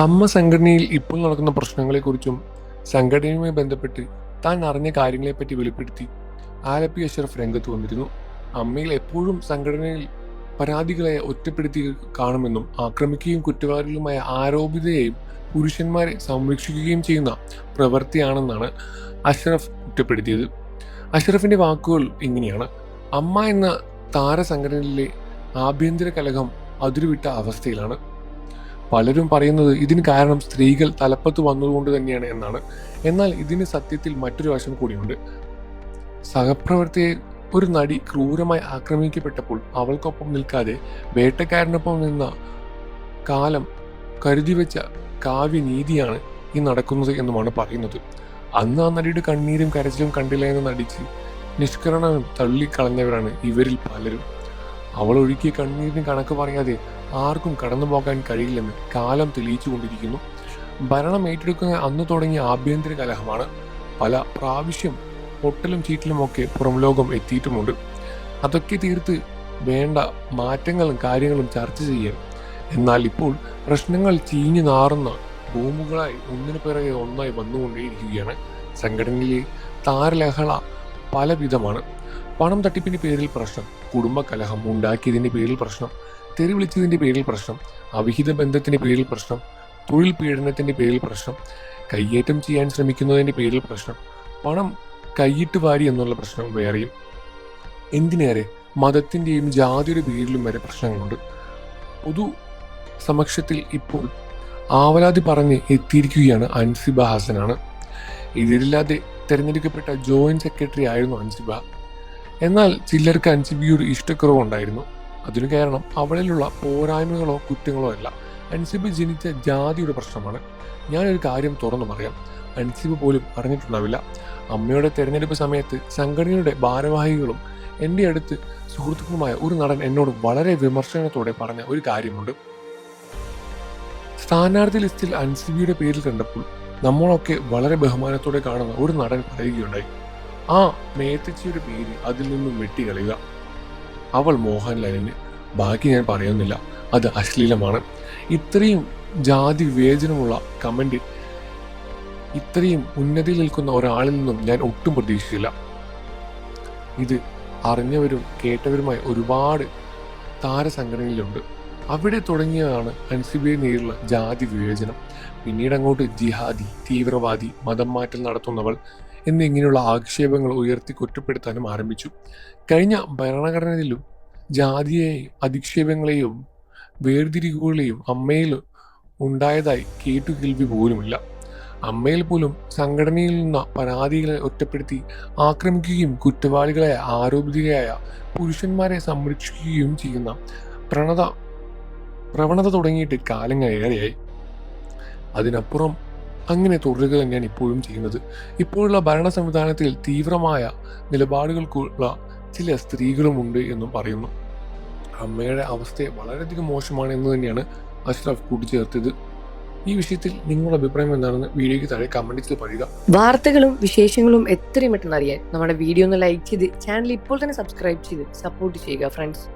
അമ്മ സംഘടനയിൽ ഇപ്പോൾ നടക്കുന്ന പ്രശ്നങ്ങളെക്കുറിച്ചും സംഘടനയുമായി ബന്ധപ്പെട്ട് താൻ അറിഞ്ഞ കാര്യങ്ങളെപ്പറ്റി വെളിപ്പെടുത്തി ആലപ്പി അഷ്റഫ് രംഗത്ത് വന്നിരുന്നു. അമ്മയിൽ എപ്പോഴും സംഘടനയിൽ പരാതികളെ ഒറ്റപ്പെടുത്തി കാണുമെന്നും ആക്രമിക്കുകയും കുറ്റവാളികളുമായ ആരോപിതരെയും പുരുഷന്മാരെ സംരക്ഷിക്കുകയും ചെയ്യുന്ന പ്രവൃത്തിയാണെന്നാണ് അഷ്റഫ് കുറ്റപ്പെടുത്തിയത്. അഷ്റഫിന്റെ വാക്കുകൾ ഇങ്ങനെയാണ്: അമ്മ എന്ന താരസംഘടനയിലെ ആഭ്യന്തര കലഹം അതിരുവിട്ട അവസ്ഥയിലാണ്. പലരും പറയുന്നത് ഇതിന് കാരണം സ്ത്രീകൾ തലപ്പത്ത് വന്നതുകൊണ്ട് തന്നെയാണ് എന്നാണ്. എന്നാൽ ഇതിന് സത്യത്തിൽ മറ്റൊരു വശം കൂടിയുണ്ട്. സഹപ്രവർത്തകയെ ഒരു നടി ക്രൂരമായി ആക്രമിക്കപ്പെട്ടപ്പോൾ അവൾക്കൊപ്പം നിൽക്കാതെ വേട്ടക്കാരനൊപ്പം നിന്ന കാലം കരുതിവെച്ച കാവ്യനീതിയാണ് ഈ നടക്കുന്നത് എന്നുമാണ് പറയുന്നത്. അന്ന് ആ നടിയുടെ കണ്ണീരും കരച്ചിലും കണ്ടില്ല എന്ന് നടിച്ച് നിഷ്കരണം തള്ളിക്കളഞ്ഞവരാണ് ഇവരിൽ പലരും. അവൾ ഒഴുക്കിയ കണ്ണീരിന് കണക്ക് പറയാതെ ആർക്കും കടന്നു പോകാൻ കഴിയില്ലെന്ന് കാലം തെളിയിച്ചുകൊണ്ടിരിക്കുന്നു. ഭരണം ഏറ്റെടുക്കുന്ന അന്ന് തുടങ്ങിയ ആഭ്യന്തര കലഹമാണ്. പല പ്രാവശ്യം പൊട്ടലും ചീറ്റലും ഒക്കെ പുറം ലോകം എത്തിയിട്ടുമുണ്ട്. അതൊക്കെ തീർത്ത് വേണ്ട മാറ്റങ്ങളും കാര്യങ്ങളും ചർച്ച ചെയ്യാൻ. എന്നാൽ ഇപ്പോൾ പ്രശ്നങ്ങൾ ചീഞ്ഞു നാറുന്ന ഭൂമുകളായി ഒന്നിനു പിറകെ ഒന്നായി വന്നുകൊണ്ടേയിരിക്കുകയാണ്. സംഘടനയിലെ താരലഹള പലവിധമാണ്. പണം തട്ടിപ്പിന്റെ പേരിൽ പ്രശ്നം, കുടുംബ കലഹം ഉണ്ടാക്കിയതിന്റെ പേരിൽ പ്രശ്നം, തെറി വിളിച്ചതിന്റെ പേരിൽ പ്രശ്നം, അവിഹിത ബന്ധത്തിന്റെ പേരിൽ പ്രശ്നം, തൊഴിൽ പീഡനത്തിന്റെ പേരിൽ പ്രശ്നം, കയ്യേറ്റം ചെയ്യാൻ ശ്രമിക്കുന്നതിന്റെ പേരിൽ പ്രശ്നം, പണം കൈയിട്ട് വാരി എന്നുള്ള പ്രശ്നം വേറെയും. എന്തിനേറെ മതത്തിന്റെയും ജാതിയുടെ പേരിലും വരെ പ്രശ്നങ്ങളുണ്ട്. പൊതു സമക്ഷത്തിൽ ഇപ്പോൾ ആവലാതി പറഞ്ഞ് എത്തിയിരിക്കുകയാണ് അൻസിബ ഹസനാണ്. ഇതിലില്ലാതെ തെരഞ്ഞെടുക്കപ്പെട്ട ജോയിന്റ് സെക്രട്ടറി ആയിരുന്നു അൻസിബ. എന്നാൽ ചിലർക്ക് അൻസിബയോട് ഇഷ്ടക്കുറവുണ്ടായിരുന്നു. അതിനു കാരണം അവളിലുള്ള പോരായ്മകളോ കുറ്റങ്ങളോ അല്ല, അൻസിബ ജനിച്ച ജാതിയുടെ പ്രശ്നമാണ്. ഞാനൊരു കാര്യം തുറന്നു പറയാം, അൻസിബ പോലും അറിഞ്ഞിട്ടുണ്ടാവില്ല. അമ്മയുടെ തെരഞ്ഞെടുപ്പ് സമയത്ത് സംഘടനയുടെ ഭാരവാഹികളും എൻ്റെ അടുത്ത് സുഹൃത്തുക്കളുമായ ഒരു നടൻ എന്നോട് വളരെ വിമർശനത്തോടെ പറഞ്ഞ ഒരു കാര്യമുണ്ട്. സ്ഥാനാർത്ഥി ലിസ്റ്റിൽ അൻസിബയുടെ പേരിൽ കണ്ടപ്പോൾ നമ്മളൊക്കെ വളരെ ബഹുമാനത്തോടെ കാണുന്ന ഒരു നടൻ പറയുകയുണ്ടായി, ആ മേത്തച്ചിയുടെ പേര് അതിൽ നിന്നും വെട്ടിക്കളയുക. അവൾ മോഹൻലാലിന്. ബാക്കി ഞാൻ പറയുന്നില്ല, അത് അശ്ലീലമാണ്. ഇത്രയും ജാതി വിവേചനമുള്ള കമന്റ് ഇത്രയും ഉന്നതിയിൽ നിൽക്കുന്ന ഒരാളിൽ നിന്നും ഞാൻ ഒട്ടും പ്രതീക്ഷിച്ചില്ല. ഇത് അറിഞ്ഞവരും കേട്ടവരുമായ ഒരുപാട് താരസംഘടനയിലുണ്ട്. അവിടെ തുടങ്ങിയതാണ് അൻസിബയെ നേരിലുള്ള ജാതി വിവേചനം. പിന്നീട് അങ്ങോട്ട് ജിഹാദി, തീവ്രവാദി, മതം മാറ്റൽ നടത്തുന്നവൾ എന്നിങ്ങനെയുള്ള ആക്ഷേപങ്ങൾ ഉയർത്തി കുറ്റപ്പെടുത്താനും ആരംഭിച്ചു. കഴിഞ്ഞ ഭരണഘടനയിലും ജാതിയെയും അധിക്ഷേപങ്ങളെയും വേർതിരിവുകളെയും അമ്മയിൽ ഉണ്ടായതായി കേട്ടുകേൾവി പോലുമില്ല. അമ്മയിൽ പോലും സംഘടനയിൽ നിന്ന പരാതികളെ ഒറ്റപ്പെടുത്തി ആക്രമിക്കുകയും കുറ്റവാളികളായ ആരോപിതരായ പുരുഷന്മാരെ സംരക്ഷിക്കുകയും ചെയ്യുന്ന പ്രവണത തുടങ്ങിയിട്ട് കാലങ്ങളേറെയായി. അതിനപ്പുറം അങ്ങനെ തുടരുക തന്നെയാണ് ഇപ്പോഴും ചെയ്യുന്നത്. ഇപ്പോഴുള്ള ഭരണ സംവിധാനത്തിൽ തീവ്രമായ നിലപാടുകൾക്കുള്ള ചില സ്ത്രീകളുമുണ്ട് എന്നും പറയുന്നു. അമ്മയുടെ അവസ്ഥ വളരെയധികം മോശമാണ് എന്ന് തന്നെയാണ് അഷ്റഫ് കൂട്ടിച്ചേർത്തത്. ഈ വിഷയത്തിൽ നിങ്ങളുടെ അഭിപ്രായം എന്താണെന്ന് വീഡിയോയ്ക്ക് താഴെ കമന്റ് ചെയ്ത് പറയുക. വാർത്തകളും വിശേഷങ്ങളും എത്രയും പെട്ടെന്ന് അറിയാൻ നമ്മുടെ വീഡിയോ ഒന്ന് ലൈക്ക് ചെയ്ത് ചാനൽ ഇപ്പോൾ തന്നെ സബ്സ്ക്രൈബ് ചെയ്ത് സപ്പോർട്ട് ചെയ്യുക ഫ്രണ്ട്സ്.